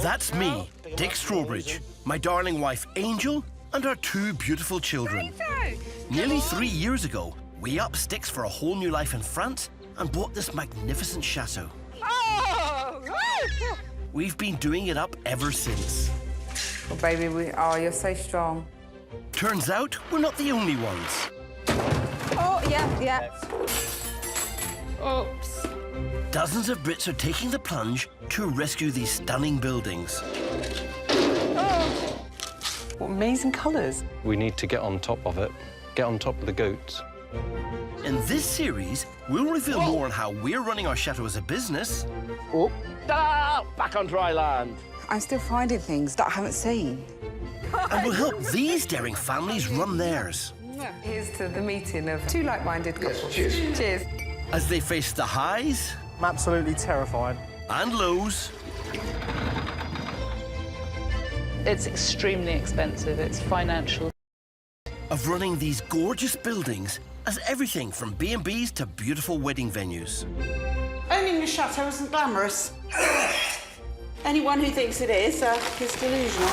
That's me, Dick Strawbridge, my darling wife Angel, and our two beautiful children. Nearly 3 years ago, we upped sticks for a whole new life in France and bought this magnificent chateau. We've been doing it up ever since. Oh, baby, you're so strong. Turns out we're not the only ones. Oh, yeah. Oops. Dozens of Brits are taking the plunge to rescue these stunning buildings. Oh. What amazing colours. We need to get on top of it, get on top of the goats. In this series, we'll reveal more on how we're running our chateau as a business. Oh, back on dry land. I'm still finding things that I haven't seen. And we'll help these daring families run theirs. Here's to the meeting of two like-minded couples. Yes, cheers. Cheers. As they face the highs I'm absolutely terrified. and lows It's extremely expensive. It's financial. of running these gorgeous buildings as everything from B&Bs to beautiful wedding venues. Owning a chateau isn't glamorous. Anyone who thinks it is delusional.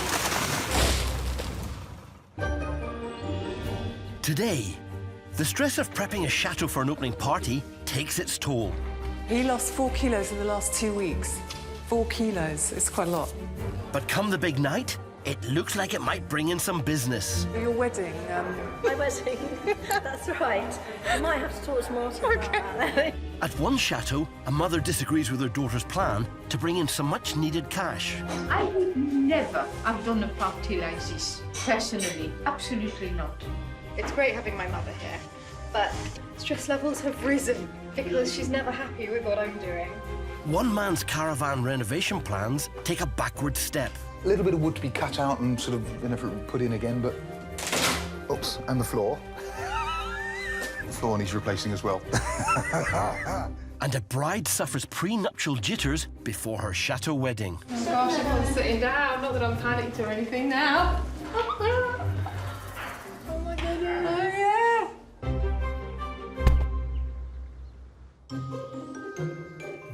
Today, the stress of prepping a chateau for an opening party takes its toll. He lost 4 kilos in the last 2 weeks. 4 kilos, it's quite a lot. But come the big night, it looks like it might bring in some business. Your wedding, My wedding, that's right. I might have to talk to Motte about that. At one chateau, a mother disagrees with her daughter's plan to bring in some much-needed cash. I would never have done a party like this, personally. Absolutely not. It's great having my mother here, but stress levels have risen because she's never happy with what I'm doing. One man's caravan renovation plans take a backward step. A little bit of wood to be cut out and sort of put in again, but... Oops, and the floor. The floor needs replacing as well. And a bride suffers prenuptial jitters before her chateau wedding. Oh gosh, everyone's sitting down. Not that I'm panicked or anything now. Oh my goodness. Oh yeah.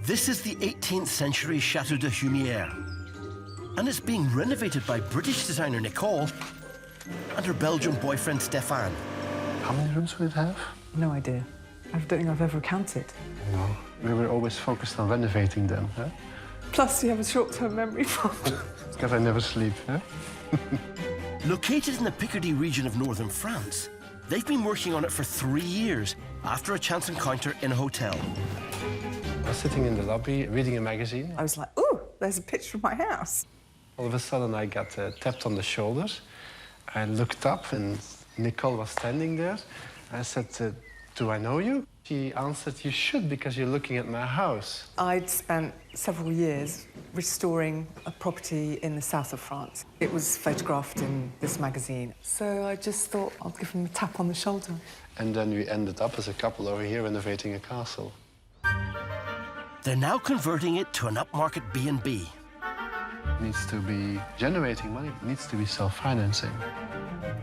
This is the 18th century Chateau de Humieres, and it's being renovated by British designer Nicole and her Belgian boyfriend Stephan. How many rooms will it have? no idea. I don't think I've ever counted. No, we were always focused on renovating them, huh? Plus, you have a short-term memory problem. It's because I never sleep, huh? Located in the Picardy region of northern France, they've been working on it for 3 years after a chance encounter in a hotel. I was sitting in the lobby reading a magazine. I was like, ooh, there's a picture of my house. All of a sudden, I got tapped on the shoulders. I looked up, and Nicole was standing there. I said, do I know you? She answered, you should, because you're looking at my house. I'd spent several years restoring a property in the south of France. It was photographed in this magazine. So I just thought I'll give him a tap on the shoulder. And then we ended up as a couple over here renovating a castle. They're now converting it to an upmarket B&B. It needs to be generating money. It needs to be self-financing.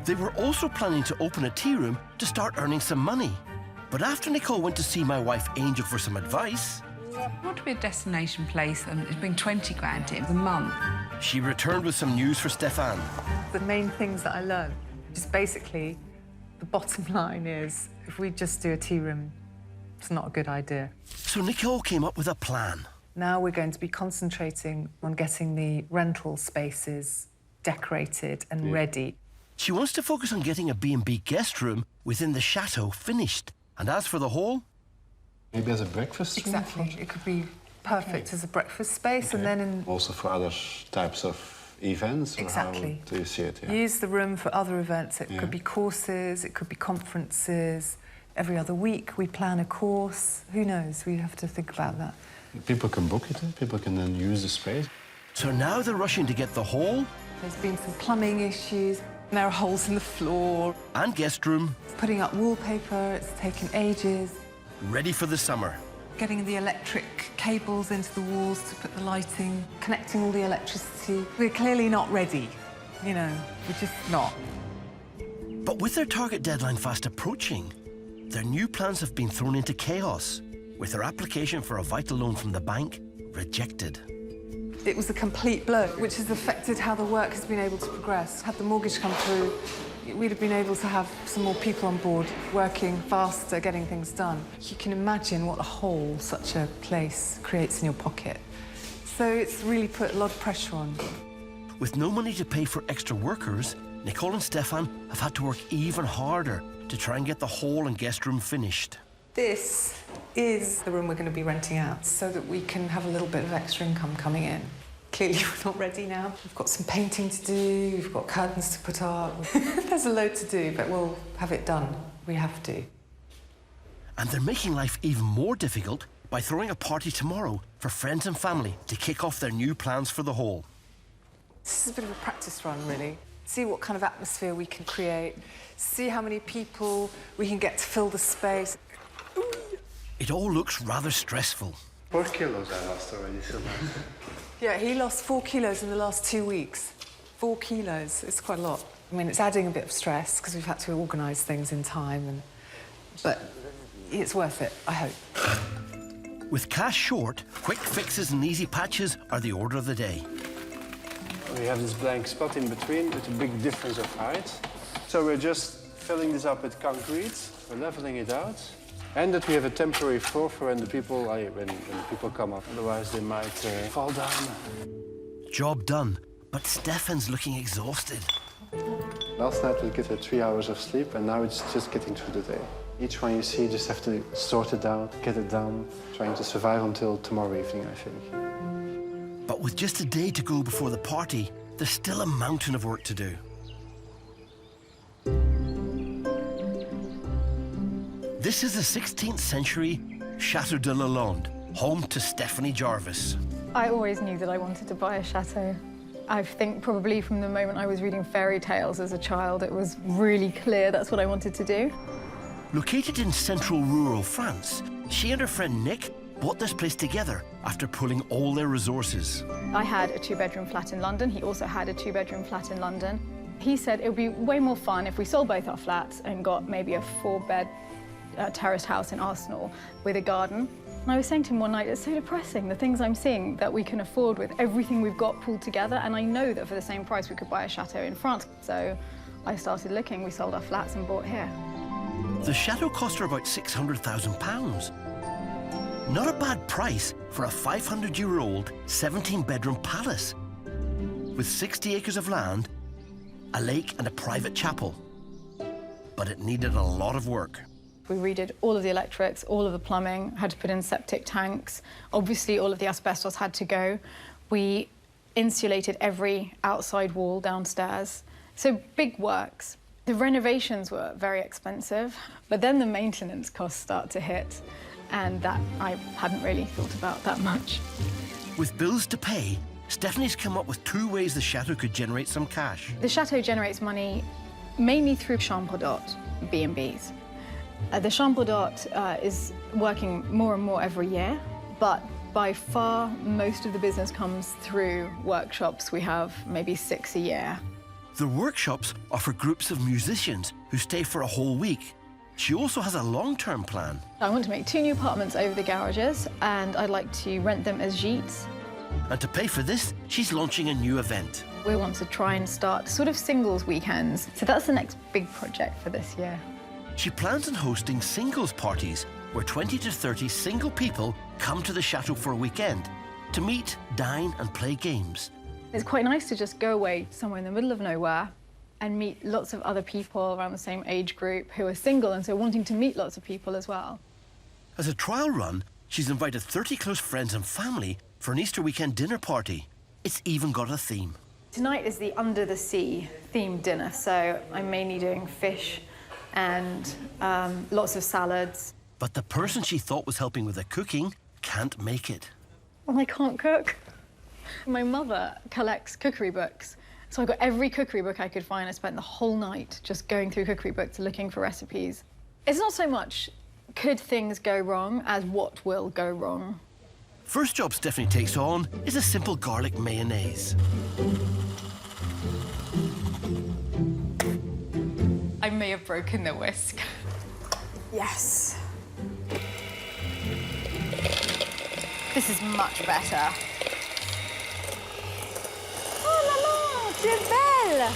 They were also planning to open a tea room to start earning some money. But after Nicole went to see my wife Angel for some advice, I want to be a destination place and bring 20 grand in a month. she returned with some news for Stephan. The main things that I learned is basically the bottom line is if we just do a tea room, it's not a good idea. So Nicole came up with a plan. Now we're going to be concentrating on getting the rental spaces decorated and ready. She wants to focus on getting a B&B guest room within the chateau finished. And as for the hall, Maybe as a breakfast room? Exactly. It could be perfect as a breakfast space and then in... Also for other types of events? Or Exactly. how do you see it? Yeah. Use the room for other events. It Yeah. could be courses, it could be conferences. Every other week we plan a course. Who knows? We have to think about that. People can book it, people can then use the space. so now they're rushing to get the hall There's been some plumbing issues. There are holes in the floor. and guest room Putting up wallpaper, it's taken ages. ready for the summer. Getting the electric cables into the walls to put the lighting, connecting all the electricity. We're clearly not ready, you know, we're just not. But with their target deadline fast approaching, their new plans have been thrown into chaos, with their application for a vital loan from the bank rejected. It was a complete blow, which has affected how the work has been able to progress. Had the mortgage come through, we'd have been able to have some more people on board, working faster, getting things done. You can imagine what a hole such a place creates in your pocket. So it's really put a lot of pressure on. With no money to pay for extra workers, Nicole and Stephan have had to work even harder to try and get the hall and guest room finished. This is the room we're going to be renting out so that we can have a little bit of extra income coming in. Clearly, we're not ready now. We've got some painting to do, we've got curtains to put up. There's a load to do, but we'll have it done. We have to. And they're making life even more difficult by throwing a party tomorrow for friends and family to kick off their new plans for the hall. This is a bit of a practice run, really. See what kind of atmosphere we can create, see how many people we can get to fill the space. It all looks rather stressful. 4 kilos I lost already, so Yeah, he lost 4 kilos in the last 2 weeks. 4 kilos, it's quite a lot. I mean, it's adding a bit of stress because we've had to organise things in time, but it's worth it, I hope. With cash short, quick fixes and easy patches are the order of the day. We have this blank spot in between with a big difference of height. So we're just filling this up with concrete, we're leveling it out, and that we have a temporary floor for when the people come up. Otherwise, they might fall down. Job done, but Stephan's looking exhausted. Last night we get 3 hours of sleep, and now it's just getting through the day. Each one you see, you just have to sort it out, get it done, trying to survive until tomorrow evening, I think. But with just a day to go before the party, there's still a mountain of work to do. This is the 16th century Chateau de Lalande, home to Stephanie Jarvis. I always knew that I wanted to buy a chateau. I think probably from the moment I was reading fairy tales as a child, it was really clear that's what I wanted to do. Located in central rural France, she and her friend Nick bought this place together after pulling all their resources. I had a 2-bedroom flat in London. He also had a 2-bedroom flat in London. He said it would be way more fun if we sold both our flats and got maybe a 4-bed terraced house in Arsenal with a garden. And I was saying to him one night, it's so depressing, the things I'm seeing that we can afford with everything we've got pulled together, and I know that for the same price we could buy a chateau in France. So I started looking, we sold our flats and bought here. The chateau cost her about £600,000. Not a bad price for a 500-year-old 17-bedroom palace with 60 acres of land, a lake and a private chapel. But it needed a lot of work. We redid all of the electrics, all of the plumbing, had to put in septic tanks. Obviously, all of the asbestos had to go. We insulated every outside wall downstairs. So big works. The renovations were very expensive, but then the maintenance costs start to hit, and that I hadn't really thought about that much. With bills to pay, Stephanie's come up with 2 ways the chateau could generate some cash. The chateau generates money mainly through chambre d'hôte, B&Bs. The chambre d'hôte is working more and more every year, but by far most of the business comes through workshops. We have maybe 6 a year. The workshops are for groups of musicians who stay for a whole week. She also has a long-term plan. I want to make 2 new apartments over the garages, and I'd like to rent them as gîtes. And to pay for this, she's launching a new event. We want to try and start sort of singles weekends. So that's the next big project for this year. She plans on hosting singles parties where 20 to 30 single people come to the chateau for a weekend to meet, dine and play games. It's quite nice to just go away somewhere in the middle of nowhere and meet lots of other people around the same age group who are single and so wanting to meet lots of people as well. As a trial run, she's invited 30 close friends and family for an Easter weekend dinner party. It's even got a theme. Tonight is the Under the Sea themed dinner, so I'm mainly doing fish and lots of salads. But the person she thought was helping with the cooking can't make it. Well, I can't cook. My mother collects cookery books, so I got every cookery book I could find. I spent the whole night just going through cookery books looking for recipes. It's not so much could things go wrong as what will go wrong. First job Stephanie takes on is a simple garlic mayonnaise. I may have broken the whisk. Yes. This is much better. de belle!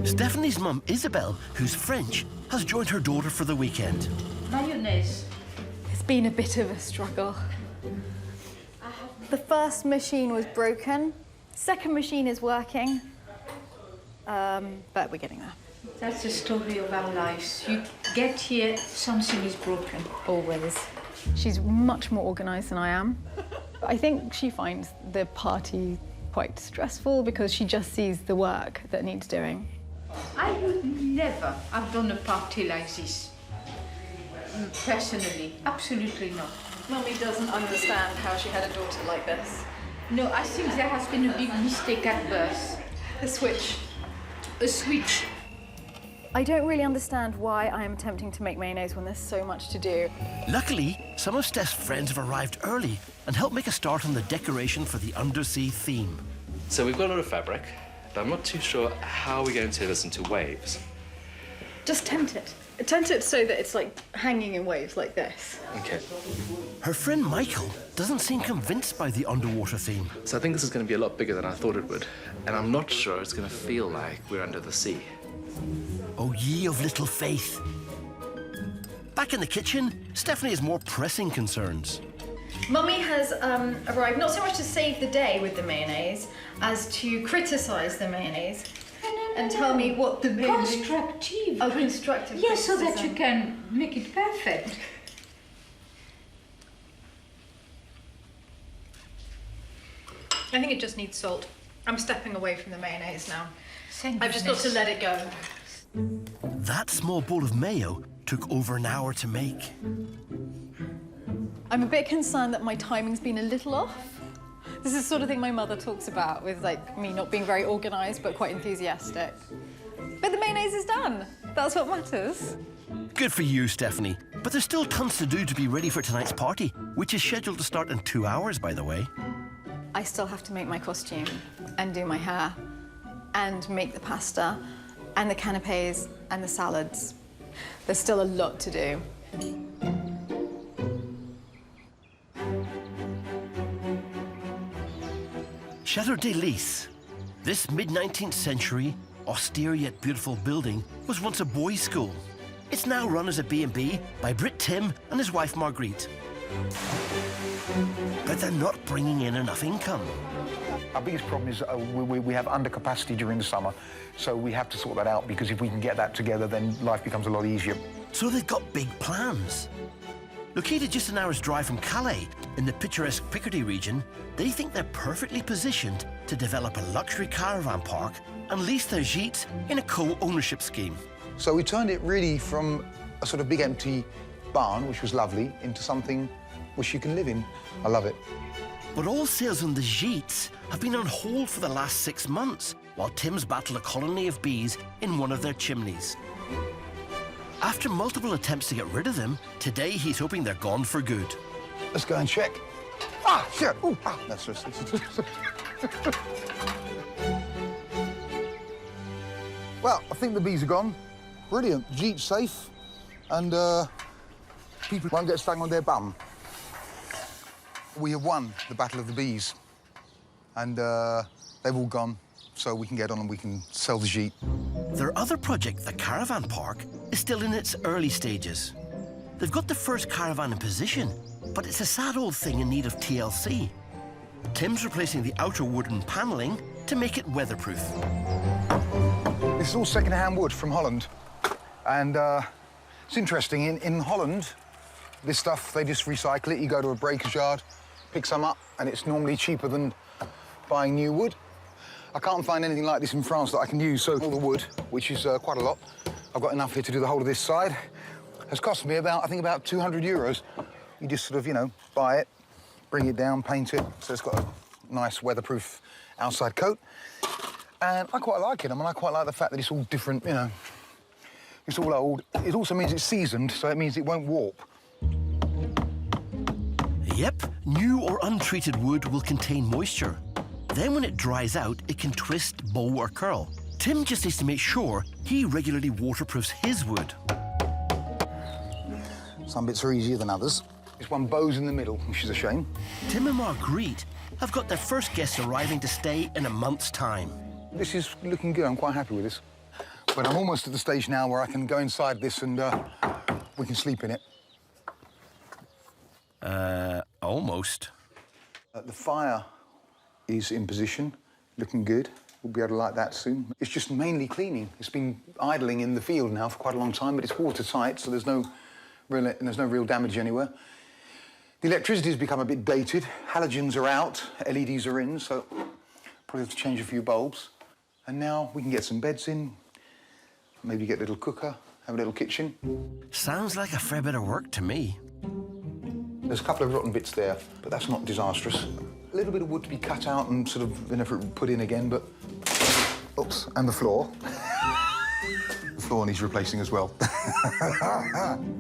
Stephanie's mum, Isabel, who's French, has joined her daughter for the weekend. Mayonnaise. It's been a bit of a struggle. The first machine was broken. Second machine is working. But we're getting there. That's the story of our lives. You get here, something is broken. Always. She's much more organised than I am. I think she finds the party quite stressful because she just sees the work that needs doing. I would never have done a party like this. Personally, absolutely not. Mummy doesn't understand how she had a daughter like this. No, I think there has been a big mistake at birth. The switch. A switch. I don't really understand why I am attempting to make mayonnaise when there's so much to do. Luckily, some of Steph's friends have arrived early and helped make a start on the decoration for the undersea theme. So we've got a lot of fabric, but I'm not too sure how we're going to turn this into waves. Just tent it. Tent it so that it's like hanging in waves like this. Okay. Her friend Michael doesn't seem convinced by the underwater theme. So I think this is going to be a lot bigger than I thought it would. And I'm not sure it's going to feel like we're under the sea. Oh, ye of little faith. Back in the kitchen, Stephanie has more pressing concerns. Mummy has arrived not so much to save the day with the mayonnaise as to criticise the mayonnaise and tell me what the mayonnaise... Constructive. Oh, constructive. Yes, so that criticism. you can make it perfect. I think it just needs salt. I'm stepping away from the mayonnaise now. Thank I've just got to let it go. That small bowl of mayo took over an hour to make. I'm a bit concerned that my timing's been a little off. This is the sort of thing my mother talks about with like me not being very organised but quite enthusiastic. But the mayonnaise is done. That's what matters. Good for you, Stephanie. But there's still tons to do to be ready for tonight's party, which is scheduled to start in 2 hours, by the way. I still have to make my costume and do my hair and make the pasta and the canapes and the salads. There's still a lot to do. Chateau de Lys. This mid-19th century, austere yet beautiful building was once a boys' school. It's now run as a B&B by Brit Tim and his wife Margreeth. But they're not bringing in enough income. Our biggest problem is we have undercapacity during the summer, so we have to sort that out, because if we can get that together, then life becomes a lot easier. So they've got big plans. Located just an hour's drive from Calais, in the picturesque Picardy region, they think they're perfectly positioned to develop a luxury caravan park and lease their gîtes in a co-ownership scheme. So we turned it really from a sort of big empty barn, which was lovely, into something which you can live in. I love it. But all sales on the gîtes have been on hold for the last 6 months, while Tim's battled a colony of bees in one of their chimneys. After multiple attempts to get rid of them, today he's hoping they're gone for good. Let's go and check. Ah, shit! Ooh, ah, that's just... Well, I think the bees are gone. Brilliant. Jeep's safe, and people won't get stung on their bum. We have won the battle of the bees, and they've all gone, so we can get on and we can sell the jeep. Their other project, the caravan park, is still in its early stages. They've got the first caravan in position, but it's a sad old thing in need of TLC. Tim's replacing the outer wooden panelling to make it weatherproof. This is all second-hand wood from Holland, and it's interesting. In Holland, this stuff, they just recycle it. You go to a breaker's yard, pick some up, and it's normally cheaper than buying new wood. I can't find anything like this in France that I can use, so all the wood, which is quite a lot, I've got enough here to do the whole of this side, has cost me about, I think, about 200 euros. You just sort of, you know, buy it, bring it down, paint it, so it's got a nice weatherproof outside coat. And I quite like it. I mean, I quite like the fact that it's all different, you know. It's all old. It also means it's seasoned, so it means it won't warp. Yep, new or untreated wood will contain moisture. Then when it dries out, it can twist, bow or curl. Tim just needs to make sure he regularly waterproofs his wood. Some bits are easier than others. This one bows in the middle, which is a shame. Tim and Margreeth have got their first guests arriving to stay in a month's time. This is looking good. I'm quite happy with this. But I'm almost at the stage now where I can go inside this and we can sleep in it. Almost. The fire is in position, looking good. We'll be able to light that soon. It's just mainly cleaning. It's been idling in the field now for quite a long time, but it's watertight, so there's no real damage anywhere. The electricity's become a bit dated. Halogens are out, LEDs are in, so probably have to change a few bulbs. And now we can get some beds in, maybe get a little cooker, have a little kitchen. Sounds like a fair bit of work to me. There's a couple of rotten bits there, but that's not disastrous. A little bit of wood to be cut out and sort of put in again, but... Oops, and the floor. The floor needs replacing as well.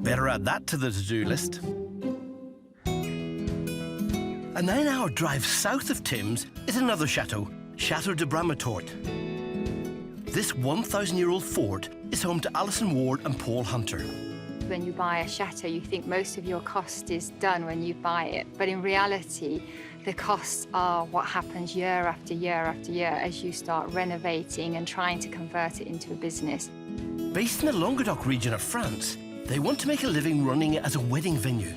Better add that to the to-do list. A 9-hour drive south of Tim's is another chateau, Chateau de Bramatort. This 1,000-year-old fort is home to Alison Ward and Paul Hunter. When you buy a chateau, you think most of your cost is done when you buy it. But in reality, the costs are what happens year after year after year as you start renovating and trying to convert it into a business. Based in the Languedoc region of France, they want to make a living running it as a wedding venue,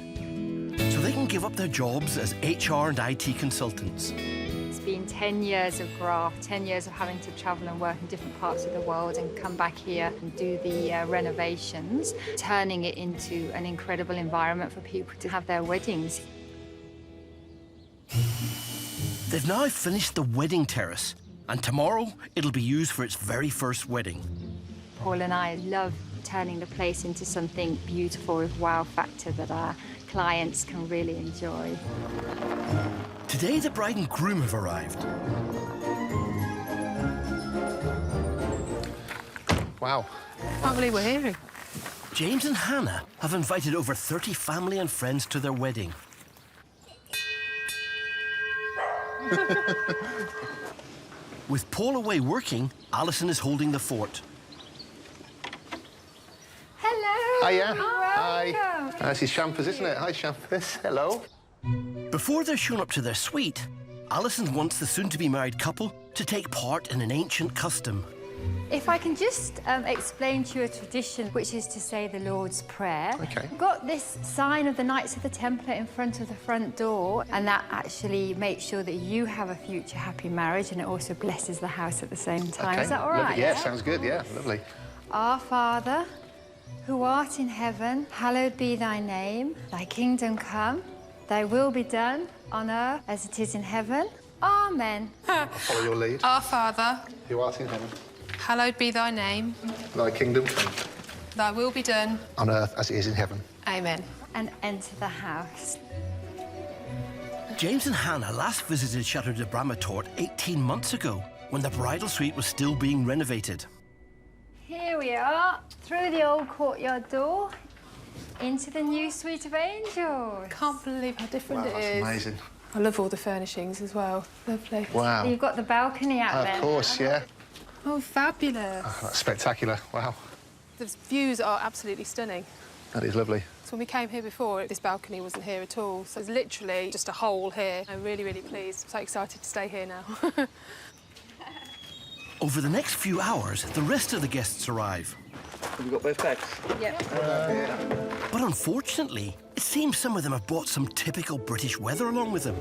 so they can give up their jobs as HR and IT consultants. It's been 10 years of graft, 10 years of having to travel and work in different parts of the world and come back here and do the renovations, turning it into an incredible environment for people to have their weddings. They've now finished the wedding terrace, and tomorrow it'll be used for its very first wedding. Paul and I love turning the place into something beautiful with wow factor that our clients can really enjoy. Today, the bride and groom have arrived. Wow. Can't believe we're here. James and Hannah have invited over 30 family and friends to their wedding. With Paul away working, Alison is holding the fort. Hello. Hiya. Welcome. Hi. This is Champers, isn't it? Hi, Champers. Hello. Before they're shown up to their suite, Alison wants the soon-to-be married couple to take part in an ancient custom. If I can just explain to you a tradition, which is to say the Lord's Prayer. OK. We've got this sign of the Knights of the Templar in front of the front door, and that actually makes sure that you have a future happy marriage, and it also blesses the house at the same time. Okay. Is that all right? Yeah, sounds good, yeah, lovely. Our Father, who art in heaven, hallowed be thy name. Thy kingdom come, thy will be done on earth as it is in heaven. Amen. I'll follow your lead. Our Father, Who art in heaven, hallowed be thy name. thy kingdom come, Thy will be done. on earth as it is in heaven. Amen. And enter the house. James and Hannah last visited Chateau de Bramatort 18 months ago, when the bridal suite was still being renovated. Here we are, through the old courtyard door, into the new suite of angels. Can't believe how different it That's is. amazing. I love all the furnishings as well. Lovely. Wow. You've got the balcony out there. Of course, yeah. Oh, fabulous. Oh, that's spectacular. Wow. The views are absolutely stunning. That is lovely. So when we came here before, this balcony wasn't here at all. So there's literally just a hole here. I'm really, really pleased. I'm so excited to stay here now. Over the next few hours, the rest of the guests arrive. Have you got both bags? Yep. But unfortunately, it seems some of them have brought some typical British weather along with them.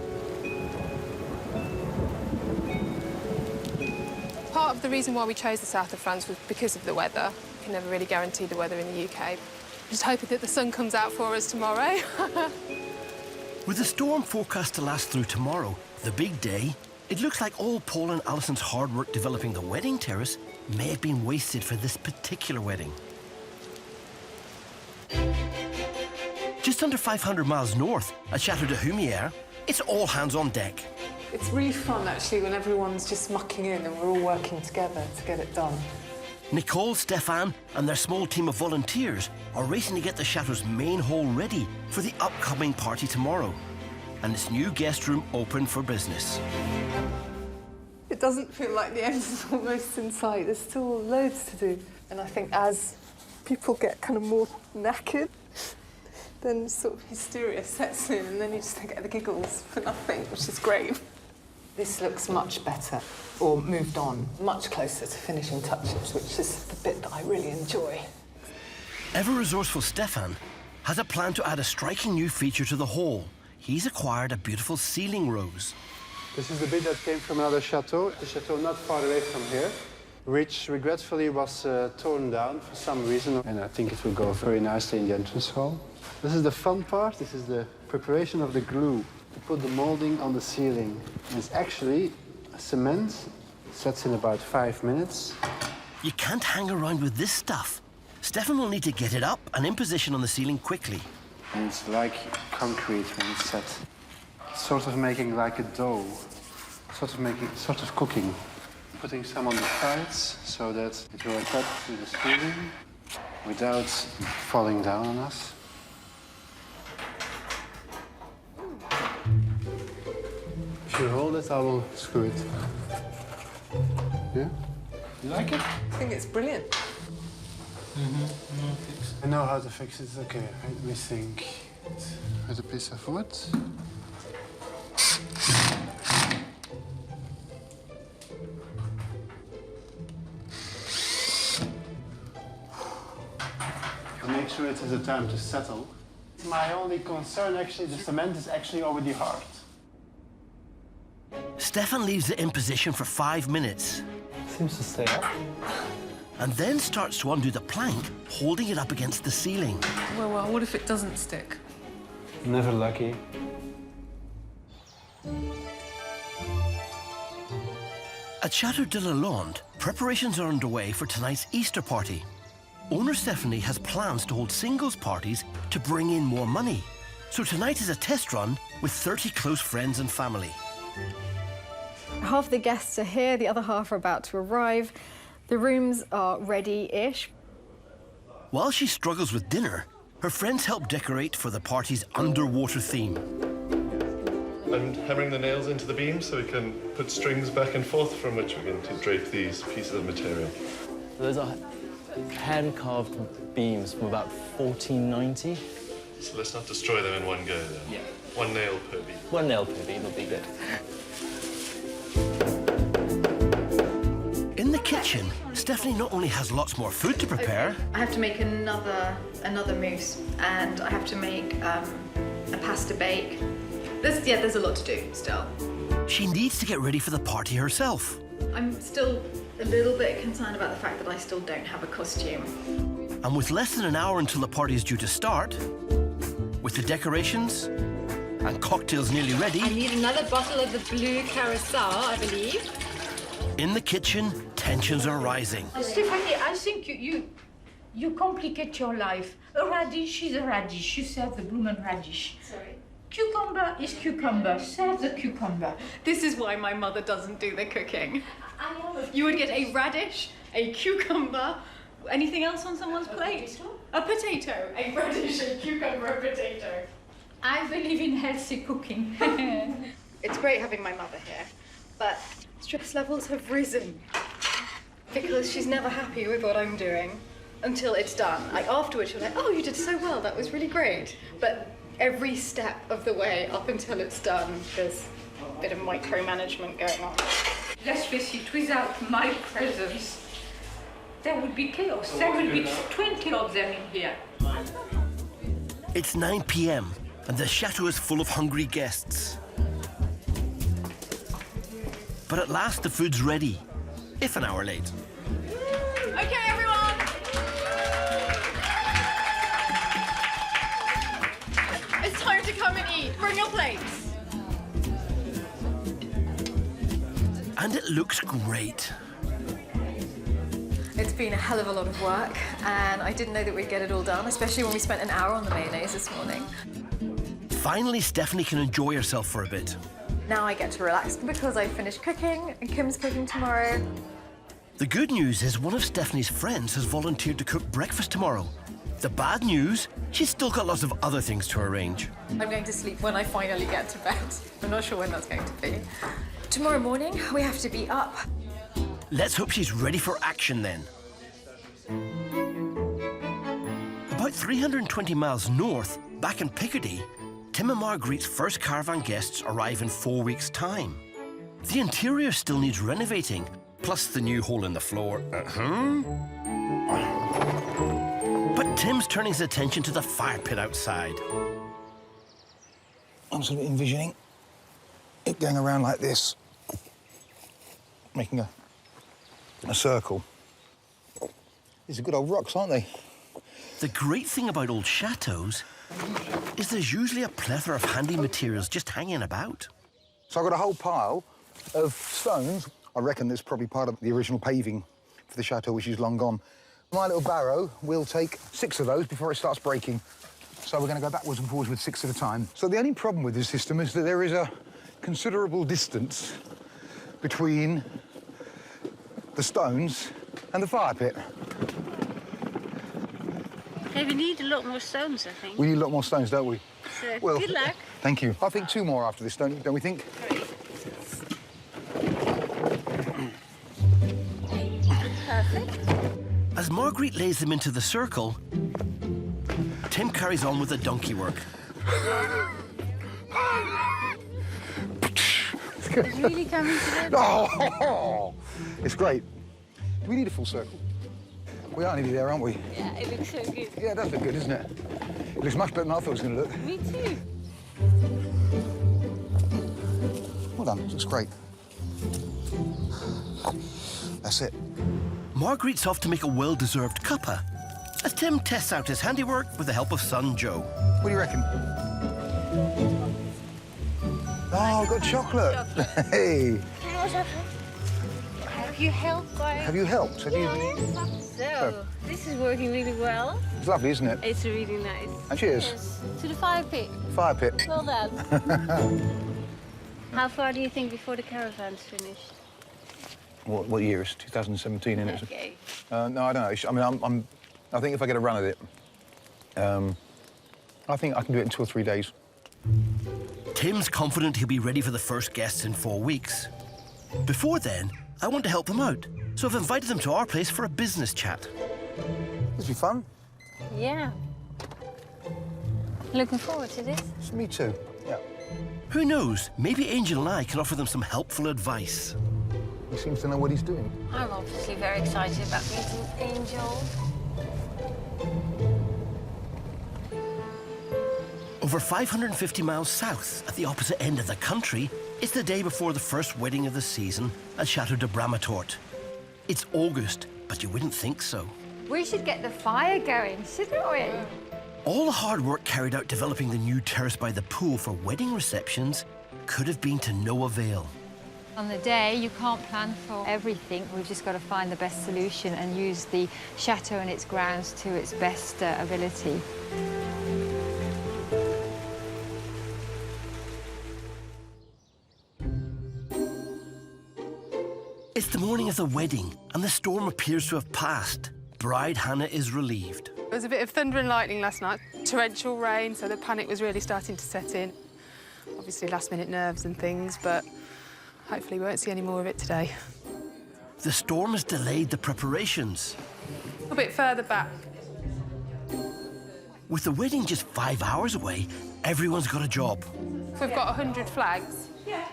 Part of the reason why we chose the south of France was because of the weather. You can never really guarantee the weather in the UK. Just hoping that the sun comes out for us tomorrow. With the storm forecast to last through tomorrow, the big day, it looks like all Paul and Alison's hard work developing the wedding terrace may have been wasted for this particular wedding. Just under 500 miles north, at Chateau de Humieres, it's all hands on deck. It's really fun, actually, when everyone's just mucking in and we're all working together to get it done. Nicole, Stephan and their small team of volunteers are racing to get the chateau's main hall ready for the upcoming party tomorrow, and its new guest room open for business. It doesn't feel like the end is almost in sight. There's still loads to do. And I think as people get kind of more knackered, then sort of hysteria sets in, and then you just get the giggles for nothing, which is great. This looks much better, or moved on, much closer to finishing touches, which is the bit that I really enjoy. Ever-resourceful Stephan has a plan to add a striking new feature to the hall. He's acquired a beautiful ceiling rose. This is the bit that came from another chateau, the chateau not far away from here, which regretfully was torn down for some reason, and I think it will go very nicely in the entrance hall. This is the fun part. This is the preparation of the glue to put the molding on the ceiling. And it's actually cement, sets in about 5 minutes. You can't hang around with this stuff. Stephan will need to get it up and in position on the ceiling quickly. And it's like concrete when it's set. It's sort of making like a dough, sort of cooking. Putting some on the sides so that it will attach to the ceiling without falling down on us. If you hold it, I will screw it. Yeah? You like it? I think it's brilliant. I know how to fix it. Okay, let me think. With a piece of wood. Make sure it has a time to settle. My only concern, actually, the cement is actually already hard. Stephan leaves it in position for 5 minutes. Seems to stay up. And then starts to undo the plank, holding it up against the ceiling. Well, what if it doesn't stick? Never lucky. At Chateau de Lalande, preparations are underway for tonight's Easter party. Owner Stephanie has plans to hold singles parties to bring in more money. So tonight is a test run with 30 close friends and family. Half the guests are here, the other half are about to arrive. The rooms are ready-ish. While she struggles with dinner, her friends help decorate for the party's underwater theme. I'm hammering the nails into the beams so we can put strings back and forth from which we're going to drape these pieces of material. Those are hand-carved beams from about 1490. So let's not destroy them in one go, then. Yeah. 1 nail per beam. 1 nail per beam will be good. In the kitchen, Stephanie not only has lots more food to prepare... I have to make another mousse, and I have to make a pasta bake. There's a lot to do still. She needs to get ready for the party herself. I'm still a little bit concerned about the fact that I still don't have a costume. And with less than an hour until the party is due to start, with the decorations and cocktails nearly ready... I need another bottle of the blue carousel, I believe. In the kitchen, tensions are rising. Stephanie, I think you complicate your life. A radish is a radish. You serve the bloomin' radish. Sorry. Cucumber is cucumber. Serve the cucumber. This is why my mother doesn't do the cooking. You would get a radish, a cucumber, anything else on someone's plate? A potato. A radish, a cucumber, a potato. I believe in healthy cooking. It's great having my mother here, but stress levels have risen because she's never happy with what I'm doing until it's done. Like afterwards, she's like, "Oh, you did so well. That was really great." But every step of the way up until it's done, there's a bit of micromanagement going on. Let's face it, without my presence, there would be chaos. There would be 20 of them in here. It's 9 p.m. and the chateau is full of hungry guests. But at last the food's ready, if an hour late. Okay, everyone! It's time to come and eat. Bring your plates. And it looks great. It's been a hell of a lot of work, and I didn't know that we'd get it all done, especially when we spent an hour on the mayonnaise this morning. Finally, Stephanie can enjoy herself for a bit. Now I get to relax because I finished cooking, and Kim's cooking tomorrow. The good news is one of Stephanie's friends has volunteered to cook breakfast tomorrow. The bad news, she's still got lots of other things to arrange. I'm going to sleep when I finally get to bed. I'm not sure when that's going to be. Tomorrow morning, we have to be up. Let's hope she's ready for action then. About 320 miles north, Back in Picardy, Tim and Margreeth's first caravan guests arrive in 4 weeks' time. The interior still needs renovating, plus the new hole in the floor. But Tim's turning his attention to the fire pit outside. I'm sort of envisioning it going around like this, making a circle. These are good old rocks, aren't they? The great thing about old chateaus is there's usually a plethora of handy materials just hanging about. So I've got a whole pile of stones. I reckon that's probably part of the original paving for the chateau, which is long gone. My little barrow will take 6 of those before it starts breaking. So we're going to go backwards and forwards with 6 at a time. So the only problem with this system is that there is a considerable distance between the stones and the fire pit. Okay, we need a lot more stones, I think. We need a lot more stones, don't we? So, well, good luck. Thank you. I think 2 more after this, don't we think? Perfect. As Margreeth lays them into the circle, Tim carries on with the donkey work. It's really coming together. Oh, it's great. Do we need a full circle? We are nearly there, aren't we? Yeah, it looks so good. Yeah, it does look good, doesn't it? It looks much better than I thought it was going to look. Me too. Well done, it looks great. That's it. Margreeth's off to make a well-deserved cuppa as Tim tests out his handiwork with the help of son Joe. What do you reckon? Oh, I've got chocolate. Hey. Have you helped, guys? Have you helped? Have you? So, this is working really well. It's lovely, isn't it? It's really nice. And cheers. Yes. To the fire pit. Fire pit. Well done. How far do you think before the caravan's finished? What year is 2017, isn't it? Okay. No, I don't know. I mean, I think if I get a run at it, I think I can do it in 2 or 3 days. Tim's confident he'll be ready for the first guests in 4 weeks. Before then, I want to help them out, so I've invited them to our place for a business chat. This will be fun. Yeah. Looking forward to this. Me too, yeah. Who knows, maybe Angel and I can offer them some helpful advice. He seems to know what he's doing. I'm obviously very excited about meeting Angel. Over 550 miles south, at the opposite end of the country, it's the day before the first wedding of the season at Chateau de Bramatort. It's August, but you wouldn't think so. We should get the fire going, shouldn't we? All the hard work carried out developing the new terrace by the pool for wedding receptions could have been to no avail. On the day, you can't plan for everything. We've just got to find the best solution and use the chateau and its grounds to its best ability. It's the morning of the wedding, and the storm appears to have passed. Bride Hannah is relieved. There was a bit of thunder and lightning last night, torrential rain, so the panic was really starting to set in. Obviously last-minute nerves and things, but hopefully we won't see any more of it today. The storm has delayed the preparations. A bit further back. With the wedding just 5 hours away, everyone's got a job. We've got 100 flags. Yeah.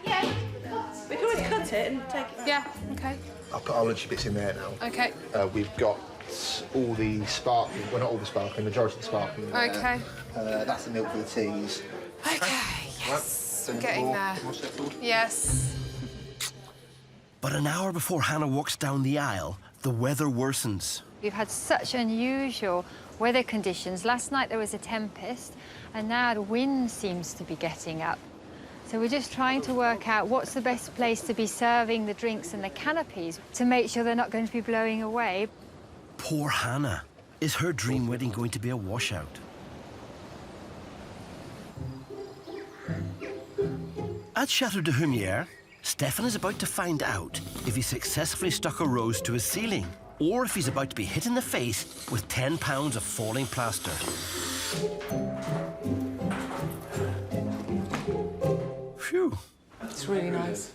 We can always cut it and take it. Yeah, OK. I'll put our lunchy bits in there now. OK. We've got all the sparkling, well, not all the sparkling, majority of the sparkling. OK. That's the milk for the teas. OK, yes. Right. I'm getting there. Yes. But an hour before Hannah walks down the aisle, the weather worsens. We've had such unusual weather conditions. Last night there was a tempest, and now the wind seems to be getting up. So we're just trying to work out what's the best place to be serving the drinks and the canopies to make sure they're not going to be blowing away. Poor Hannah. Is her dream wedding going to be a washout? At Chateau de Humieres, Stephan is about to find out if he successfully stuck a rose to his ceiling or if he's about to be hit in the face with 10 pounds of falling plaster. Phew. It's really nice.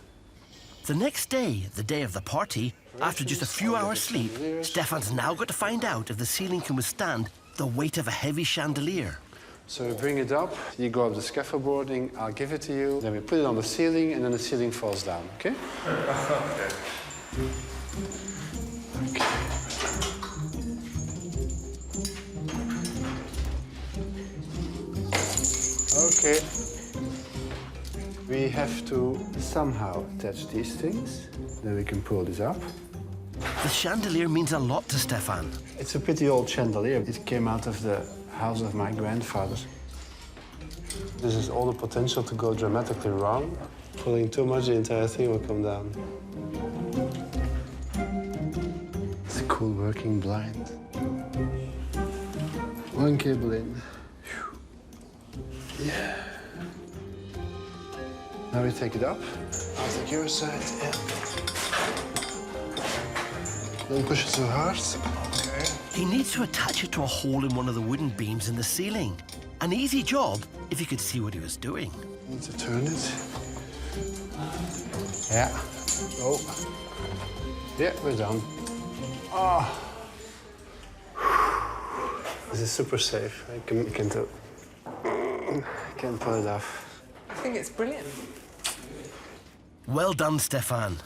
The next day, the day of the party, after just a few hours' sleep, Stephan's now got to find out if the ceiling can withstand the weight of a heavy chandelier. So we bring it up, you go up the scaffolding, I'll give it to you, then we put it on the ceiling, and then the ceiling falls down, okay? Okay. We have to somehow attach these things, then we can pull this up. The chandelier means a lot to Stephan. It's a pretty old chandelier. It came out of the house of my grandfather. This is all the potential to go dramatically wrong. Pulling too much, the entire thing will come down. It's a cool working blind. One cable in. Yeah. Now we take it up. I'll take your side. Yeah. Don't push it so hard. Okay. He needs to attach it to a hole in one of the wooden beams in the ceiling. An easy job if you could see what he was doing. Need to turn it. Yeah. Oh. Yeah, we're done. Oh. This is super safe. I can pull it off. I think it's brilliant. Well done, Stephan.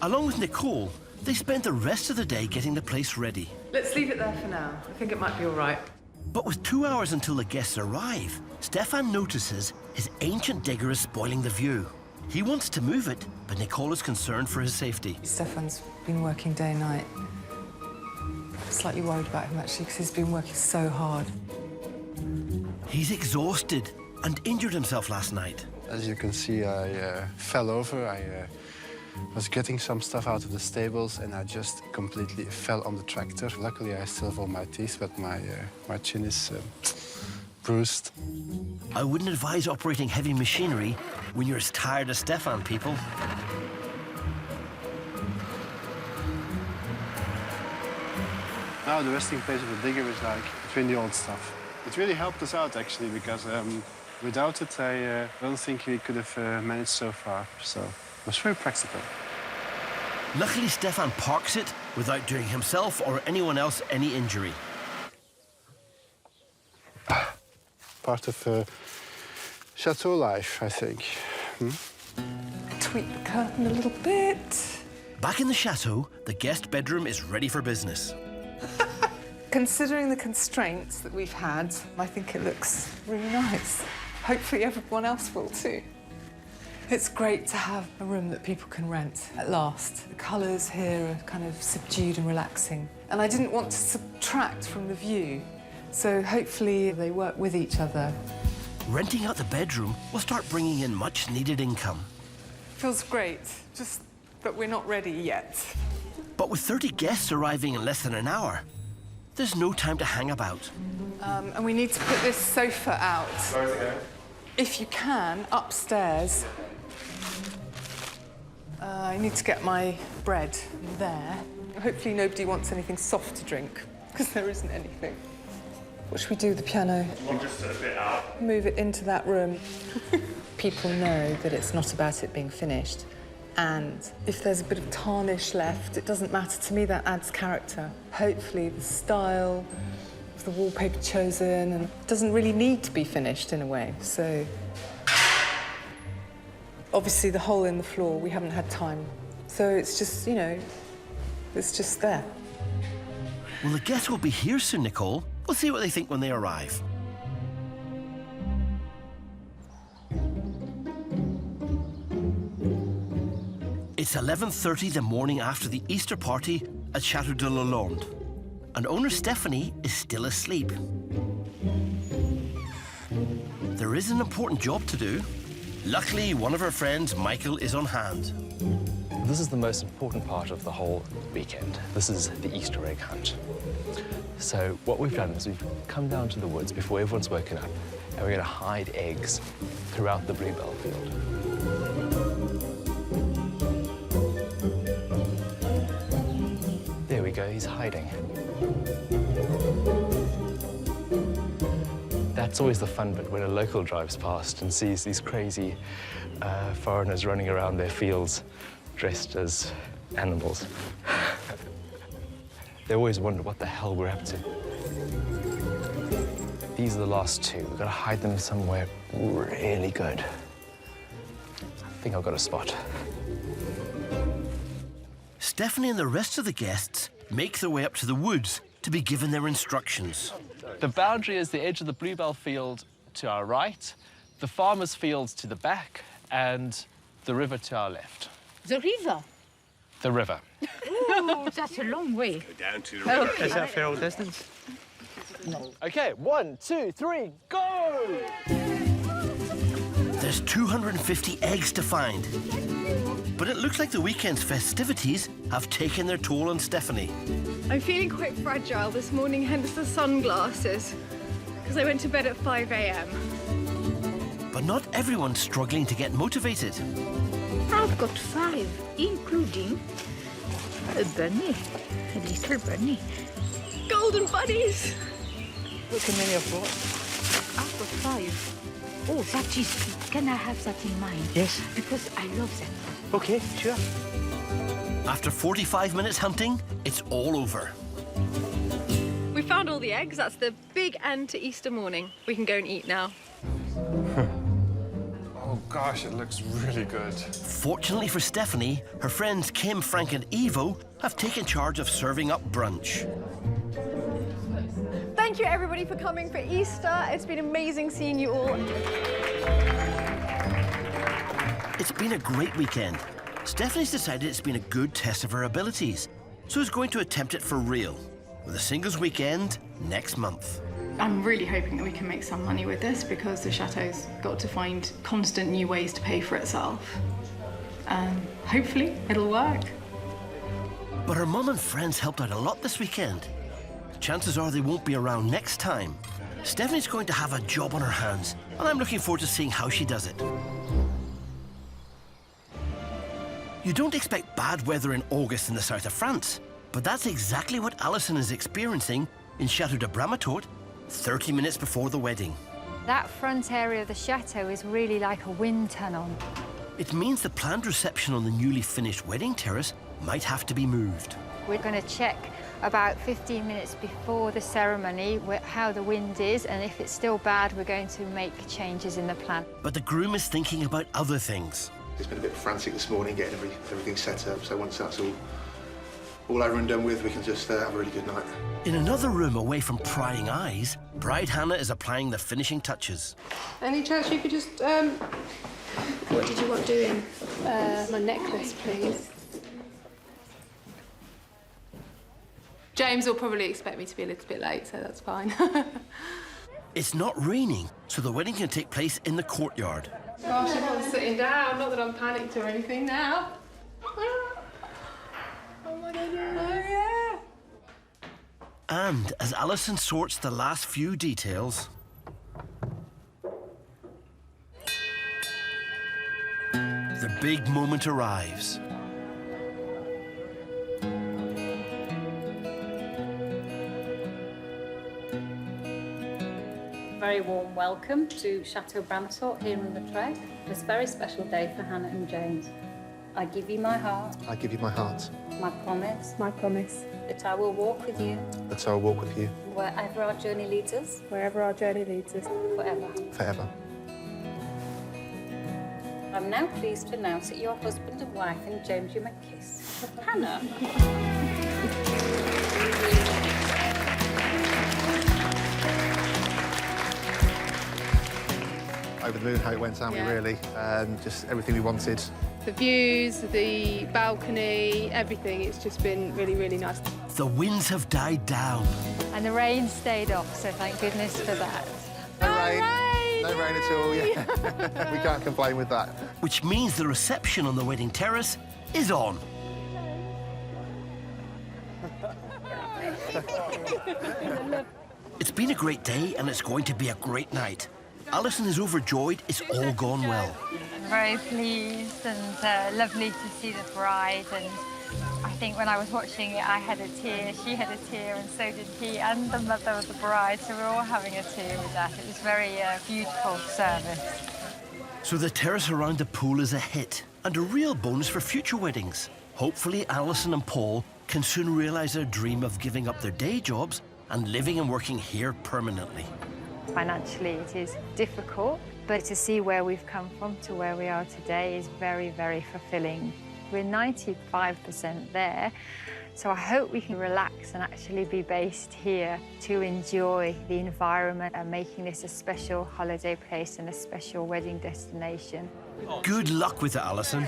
Along with Nicole, they spent the rest of the day getting the place ready. Let's leave it there for now. I think it might be all right. But with 2 hours until the guests arrive, Stephan notices his ancient digger is spoiling the view. He wants to move it, but Nicole is concerned for his safety. Stephan's been working day and night. I'm slightly worried about him, actually, because he's been working so hard. He's exhausted and injured himself last night. As you can see, I fell over. I was getting some stuff out of the stables, and I just completely fell on the tractor. Luckily, I still have all my teeth, but my chin is bruised. I wouldn't advise operating heavy machinery when you're as tired as Stephan, people. Now the resting place of the digger is like between the old stuff. It really helped us out, actually, because without it, I don't think we could have managed so far. So it was very practical. Luckily, Stephan parks it without doing himself or anyone else any injury. Part of chateau life, I think. Tweak the curtain a little bit. Back in the chateau, the guest bedroom is ready for business. Considering the constraints that we've had, I think it looks really nice. Hopefully everyone else will too. It's great to have a room that people can rent at last. The colours here are kind of subdued and relaxing. And I didn't want to subtract from the view, so hopefully they work with each other. Renting out the bedroom will start bringing in much-needed income. Feels great, just that we're not ready yet. But with 30 guests arriving in less than an hour, there's no time to hang about. And we need to put this sofa out. Where's it going? If you can, upstairs. I need to get my bread there. Hopefully nobody wants anything soft to drink, because there isn't anything. What should we do with the piano? We'll just set a bit out. Move it into that room. People know that it's not about it being finished. And if there's a bit of tarnish left, it doesn't matter to me, that adds character. Hopefully the style of the wallpaper chosen, and it doesn't really need to be finished in a way, so. Obviously the hole in the floor, we haven't had time. So it's just, you know, it's just there. Well, the guests will be here soon, Nicole. We'll see what they think when they arrive. It's 11:30 the morning after the Easter party at Chateau de Lalonde, and owner Stephanie is still asleep. There is an important job to do. Luckily, one of her friends, Michael, is on hand. This is the most important part of the whole weekend. This is the Easter egg hunt. So what we've done is we've come down to the woods before everyone's woken up, and we're going to hide eggs throughout the bluebell field. There we go, he's hiding. That's always the fun bit, when a local drives past and sees these crazy foreigners running around their fields dressed as animals. They always wonder what the hell we're up to. These are the last two. We've got to hide them somewhere really good. I think I've got a spot. Stephanie and the rest of the guests make their way up to the woods to be given their instructions. The boundary is the edge of the bluebell field to our right, the farmer's fields to the back, and the river to our left. The river? The river. Oh, that's a long way. Go down to the river. Is that fair distance? No. OK, 1, 2, 3, go! There's 250 eggs to find. But it looks like the weekend's festivities have taken their toll on Stephanie. I'm feeling quite fragile this morning, hence the sunglasses, because I went to bed at 5 a.m. But not everyone's struggling to get motivated. I've got 5, including a bunny, a little bunny. Golden bunnies! Look how many I've brought. I've got 5. Oh, that is, can I have that in mind? Yes. Because I love that. OK, sure. After 45 minutes hunting, it's all over. We found all the eggs. That's the big end to Easter morning. We can go and eat now. Oh gosh, it looks really good. Fortunately for Stephanie, her friends Kim, Frank and Evo have taken charge of serving up brunch. Thank you, everybody, for coming for Easter. It's been amazing seeing you all. It's been a great weekend. Stephanie's decided it's been a good test of her abilities, so is going to attempt it for real, with a singles weekend next month. I'm really hoping that we can make some money with this because the Chateau's got to find constant new ways to pay for itself. Hopefully, it'll work. But her mum and friends helped out a lot this weekend. Chances are they won't be around next time. Stephanie's going to have a job on her hands, and I'm looking forward to seeing how she does it. You don't expect bad weather in August in the south of France, but that's exactly what Alison is experiencing in Chateau de Bramatot, 30 minutes before the wedding. That front area of the chateau is really like a wind tunnel. It means the planned reception on the newly finished wedding terrace might have to be moved. We're going to check about 15 minutes before the ceremony how the wind is, and if it's still bad, we're going to make changes in the plan. But the groom is thinking about other things. It's been a bit frantic this morning getting everything set up, so once that's all over and done with, we can just have a really good night. In another room away from prying eyes, bride Hannah is applying the finishing touches. Any chance you could just, what did you want doing? My necklace, please. James will probably expect me to be a little bit late, so that's fine. It's not raining, so the wedding can take place in the courtyard. Gosh, everyone's sitting down. Not that I'm panicked or anything now. Oh my goodness. Oh, yeah. And as Alison sorts the last few details, the big moment arrives. Very warm welcome to Chateau Bramatot here in Utrecht. It's a very special day for Hannah and James. I give you my heart. I give you my heart. My promise. My promise. That I will walk with you. That I will walk with you. Wherever our journey leads us. Wherever our journey leads us. Forever. Forever. I'm now pleased to announce that you're husband and wife, and James, you may kiss. Hannah. Over the moon, how it went, aren't we, really? Just everything we wanted. The views, the balcony, everything. It's just been really, really nice. The winds have died down. And the rain stayed off, so thank goodness for that. No rain at all, yeah. We can't complain with that. Which means the reception on the wedding terrace is on. It's been a great day and it's going to be a great night. Alison is overjoyed it's all gone well. I'm very pleased and lovely to see the bride, and I think when I was watching it I had a tear, she had a tear, and so did he and the mother of the bride, so we're all having a tear with that. It was very beautiful service. So the terrace around the pool is a hit and a real bonus for future weddings. Hopefully Alison and Paul can soon realise their dream of giving up their day jobs and living and working here permanently. Financially, it is difficult, but to see where we've come from to where we are today is very, very fulfilling. We're 95% there, so I hope we can relax and actually be based here to enjoy the environment and making this a special holiday place and a special wedding destination. Good luck with it, Alison.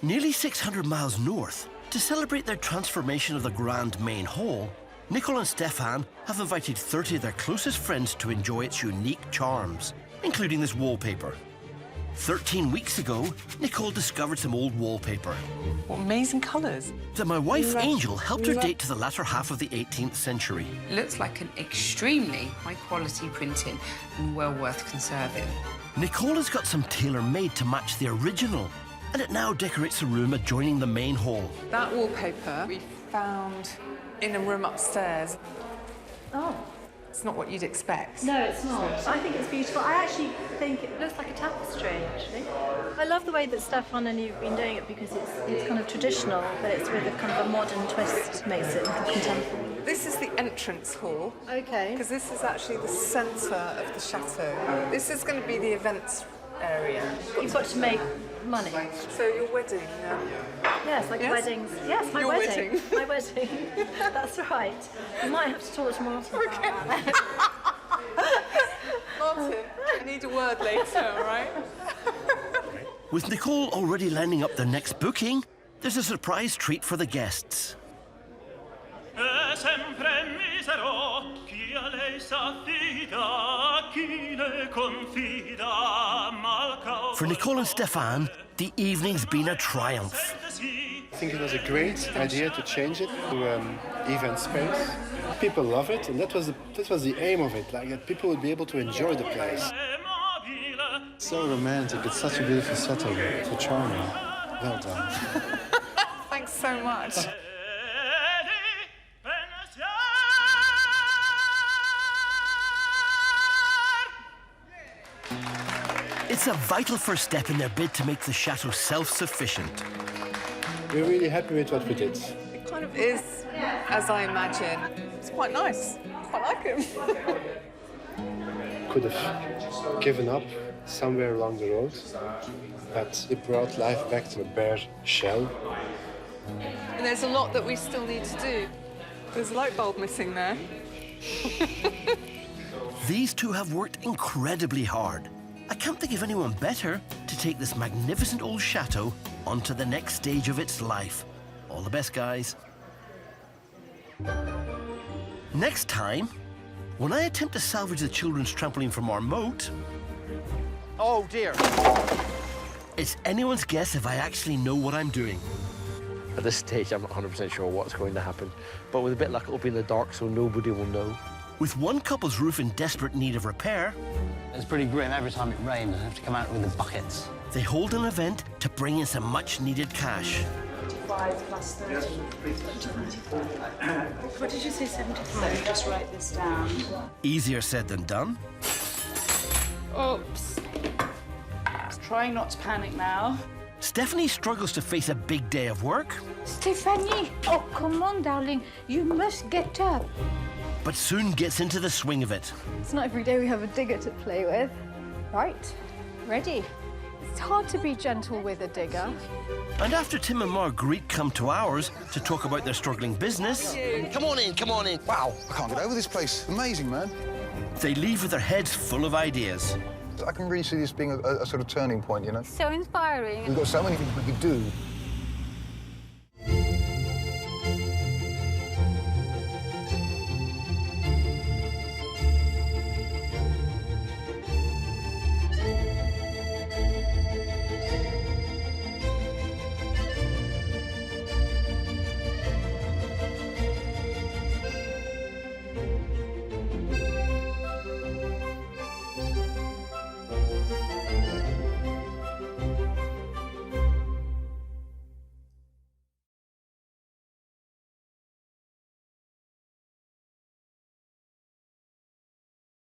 Nearly 600 miles north, to celebrate their transformation of the grand main hall, Nicole and Stephan have invited 30 of their closest friends to enjoy its unique charms, including this wallpaper. 13 weeks ago, Nicole discovered some old wallpaper. What amazing colours. That my wife, Angel, helped her date to the latter half of the 18th century. It looks like an extremely high-quality printing and well worth conserving. Nicole has got some tailor-made to match the original, and it now decorates the room adjoining the main hall. That wallpaper we found in a room upstairs. Oh. It's not what you'd expect. No, it's not. I think it's beautiful. I actually think it looks like a tapestry, actually. I love the way that Stephan and you've been doing it because it's kind of traditional, but it's with a kind of a modern twist, makes it contemporary. This is the entrance hall. Okay. Because this is actually the centre of the chateau. This is going to be the events area. You've got to make money. So your wedding. Yes, like yes? weddings. Yes, my your wedding. My wedding. That's right. You might have to talk to Martin about that. Martin, I need a word later, all right? With Nicole already lining up their next booking, there's a surprise treat for the guests. For Nicole and Stephan, the evening's been a triumph. I think it was a great idea to change it to event space. People love it, and that was the aim of it, like that people would be able to enjoy the place. It's so romantic. It's such a beautiful setting. So charming. Well done. Thanks so much. It's a vital first step in their bid to make the chateau self-sufficient. We're really happy with what we did. It kind of is, as I imagine. It's quite nice. Quite like it. Could have given up somewhere along the road, but it brought life back to a bare shell. And there's a lot that we still need to do. There's a light bulb missing there. These two have worked incredibly hard. I can't think of anyone better to take this magnificent old chateau onto the next stage of its life. All the best, guys. Next time, when I attempt to salvage the children's trampoline from our moat... Oh, dear. It's anyone's guess if I actually know what I'm doing. At this stage, I'm not 100% sure what's going to happen, but with a bit of luck, it'll be in the dark, so nobody will know. With one couple's roof in desperate need of repair... It's pretty grim. Every time it rains, I have to come out with the buckets. They hold an event to bring in some much-needed cash. 75 plus 30. What did you say, 75? Just write this down. Easier said than done. Oops. Trying not to panic now. Stephanie struggles to face a big day of work. Stephanie, oh, come on, darling. You must get up. But soon gets into the swing of it. It's not every day we have a digger to play with. Right, ready. It's hard to be gentle with a digger. And after Tim and Margreeth come to ours to talk about their struggling business... Come on in, come on in. Wow, I can't get over this place. Amazing, man. They leave with their heads full of ideas. I can really see this being a sort of turning point, you know? So inspiring. We've got so many things we could do